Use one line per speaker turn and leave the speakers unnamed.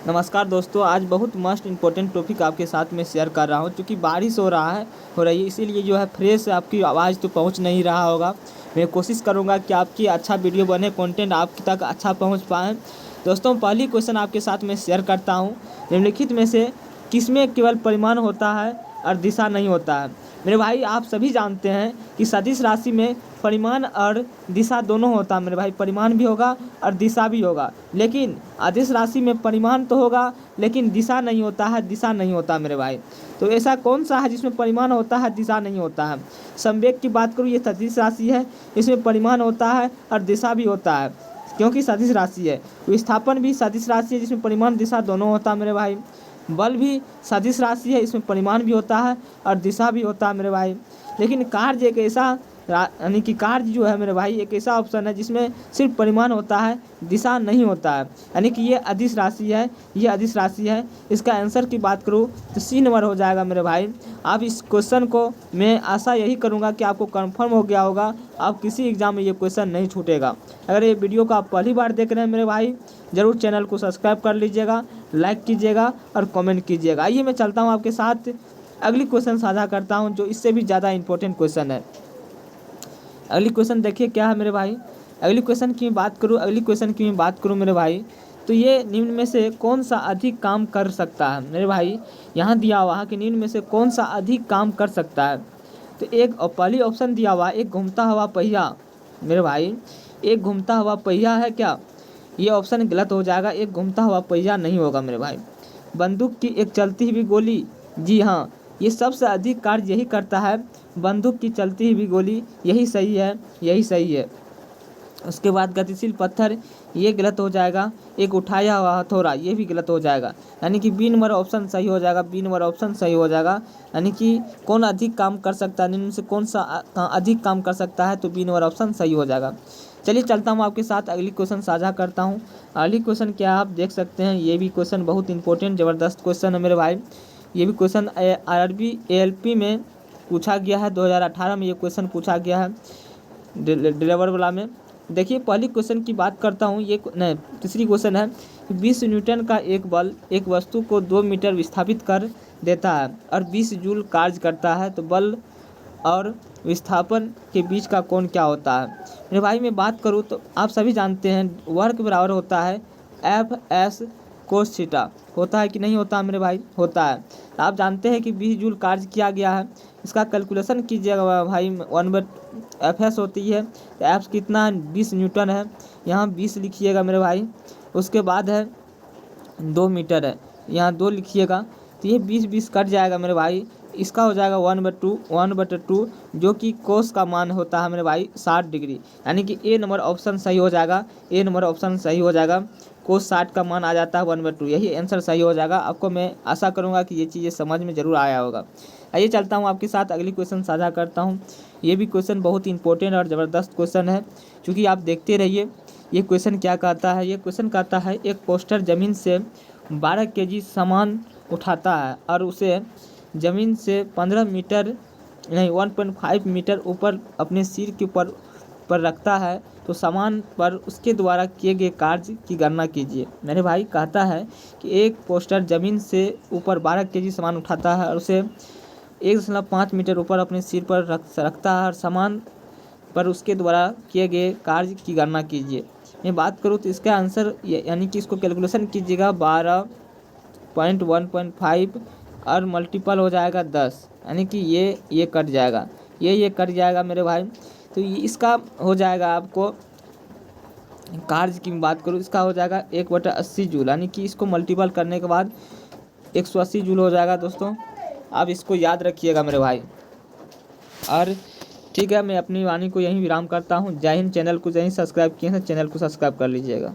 नमस्कार दोस्तों, आज बहुत मस्ट इम्पोर्टेंट टॉपिक आपके साथ में शेयर कर रहा हूँ। क्योंकि बारिश हो रही है, इसीलिए जो है फ्रेश आपकी आवाज़ तो पहुँच नहीं रहा होगा। मैं कोशिश करूँगा कि आपकी अच्छा वीडियो बने, कंटेंट आप तक अच्छा पहुँच पाए। दोस्तों, पहली क्वेश्चन आपके साथ में शेयर करता हूँ। निम्नलिखित में से किसमें केवल परिमाण होता है और दिशा नहीं होता है? मेरे भाई, आप सभी जानते हैं कि सदिश राशि में परिमाण और दिशा दोनों होता है। मेरे भाई, परिमाण भी होगा और दिशा भी होगा, लेकिन अदिश राशि में परिमाण तो होगा लेकिन दिशा नहीं होता है, दिशा नहीं होता मेरे भाई। तो ऐसा कौन सा है जिसमें परिमाण होता है, दिशा नहीं होता है? समवेग की बात करूँ, ये सदिश राशि है, इसमें परिमाण होता है और दिशा भी होता है क्योंकि सदिश राशि है। विस्थापन भी सदिश राशि है जिसमें परिमाण दिशा दोनों होता है मेरे भाई। बल भी सदिश राशि है, इसमें परिमाण भी होता है और दिशा भी होता है मेरे भाई। लेकिन कार्य एक ऐसा यानी कि कार्य जो है मेरे भाई, एक ऐसा ऑप्शन है जिसमें सिर्फ परिमाण होता है, दिशा नहीं होता है। यानी कि ये अदिश राशि है, ये अदिश राशि है। इसका आंसर की बात करूँ तो सी नंबर हो जाएगा मेरे भाई। आप इस क्वेश्चन को, मैं आशा यही करूँगा कि आपको कंफर्म हो गया होगा, आप किसी एग्जाम में ये क्वेश्चन नहीं छूटेगा। अगर ये वीडियो को आप पहली बार देख रहे हैं मेरे भाई, ज़रूर चैनल को सब्सक्राइब कर लीजिएगा, लाइक कीजिएगा और कमेंट कीजिएगा। आइए मैं चलता हूँ आपके साथ, अगली क्वेश्चन साझा करता हूँ जो इससे भी ज़्यादा इंपॉर्टेंट क्वेश्चन है। अगली क्वेश्चन देखिए क्या है मेरे भाई। अगली क्वेश्चन की बात करूँ मेरे भाई, तो ये निम्न में से कौन सा अधिक काम कर सकता है? मेरे भाई, यहाँ दिया हुआ है कि निम्न में से कौन सा अधिक काम कर सकता है। तो एक पहली ऑप्शन दिया हुआ है, एक घूमता हुआ पहिया। मेरे भाई, एक घूमता हुआ पहिया है क्या? ये ऑप्शन गलत हो जाएगा, एक घूमता हुआ पहिया नहीं होगा मेरे भाई। बंदूक की एक चलती हुई गोली, जी हाँ, ये सबसे अधिक कार्य यही करता है, बंदूक की चलती हुई गोली, यही सही है, यही सही है। उसके बाद गतिशील पत्थर, ये गलत हो जाएगा। एक उठाया हुआ हथौड़ा, ये भी गलत हो जाएगा। यानी कि बी नंबर ऑप्शन सही हो जाएगा, बी नंबर ऑप्शन सही हो जाएगा। यानी कि कौन अधिक काम कर सकता है, निम्न से कौन सा अधिक काम कर सकता है, तो बी नंबर ऑप्शन सही हो जाएगा। चलिए चलता हूँ आपके साथ, अगली क्वेश्चन साझा करता हूँ। अगली क्वेश्चन क्या आप देख सकते हैं, ये भी क्वेश्चन बहुत इंपॉर्टेंट ज़बरदस्त क्वेश्चन है मेरे भाई। ये भी क्वेश्चन आरआरबी एएलपी में पूछा गया है, 2018 में ये क्वेश्चन पूछा गया है डिलीवर वाला में। देखिए पहली क्वेश्चन की बात करता हूँ, ये नहीं, तीसरी क्वेश्चन है कि 20 न्यूटन का एक बल एक वस्तु को 2 मीटर विस्थापित कर देता है और 20 जूल कार्य करता है, तो बल और विस्थापन के बीच का कोण क्या होता है? मेरे भाई, मैं बात करूँ तो आप सभी जानते हैं वर्क बराबर होता है एफ एस कोस थीटा। होता है कि नहीं होता मेरे भाई? होता है। आप जानते हैं कि 20 जूल कार्य किया गया है, इसका कैलकुलेशन कीजिएगा भाई। 1/एफ होती है, तो एफ कितना है? 20 न्यूटन है, यहाँ 20 लिखिएगा मेरे भाई। उसके बाद है 2 मीटर है, यहाँ 2 लिखिएगा। तो ये 20-20 कट जाएगा मेरे भाई, इसका हो जाएगा 1/2 जो कि कोस का मान होता है मेरे भाई 60 डिग्री। यानी कि ए नंबर ऑप्शन सही हो जाएगा, ए नंबर ऑप्शन सही हो जाएगा। कोस 60 का मान आ जाता है 1/2, यही आंसर सही हो जाएगा। आपको मैं आशा करूँगा कि ये चीज़ें समझ में ज़रूर आया होगा। आइए चलता हूँ आपके साथ, अगली क्वेश्चन साझा करता हूँ। ये भी क्वेश्चन बहुत इंपॉर्टेंट और ज़बरदस्त क्वेश्चन है, क्योंकि आप देखते रहिए। ये क्वेश्चन क्या कहता है? ये क्वेश्चन कहता है एक पोस्टर ज़मीन से 12 केजी सामान उठाता है और उसे ज़मीन से 15 मीटर नहीं 1.5 मीटर ऊपर अपने सिर के ऊपर पर रखता है, तो सामान पर उसके द्वारा किए गए कार्य की गणना कीजिए। मेरे भाई, कहता है कि एक पोस्टर ज़मीन से ऊपर 12 केजी सामान उठाता है और उसे 1.5 मीटर ऊपर अपने सिर पर रखता है और सामान पर उसके द्वारा किए गए कार्य की गणना कीजिए। मैं बात करूँ तो इसका आंसर यानी कि इसको कैलकुलेशन कीजिएगा, 12.1.5 और मल्टीपल हो जाएगा 10, यानी कि ये कट जाएगा, ये कट जाएगा मेरे भाई। तो इसका हो जाएगा, आपको कार्य की बात करूँ, इसका हो जाएगा 1/80 जूल, यानी कि इसको मल्टीपल करने के बाद 180 जूल हो जाएगा। दोस्तों, आप इसको याद रखिएगा मेरे भाई। और ठीक है, मैं अपनी वाणी को यहीं विराम करता हूँ। जय हिंद। चैनल को यहीं सब्सक्राइब किए हैं, चैनल को सब्सक्राइब कर लीजिएगा।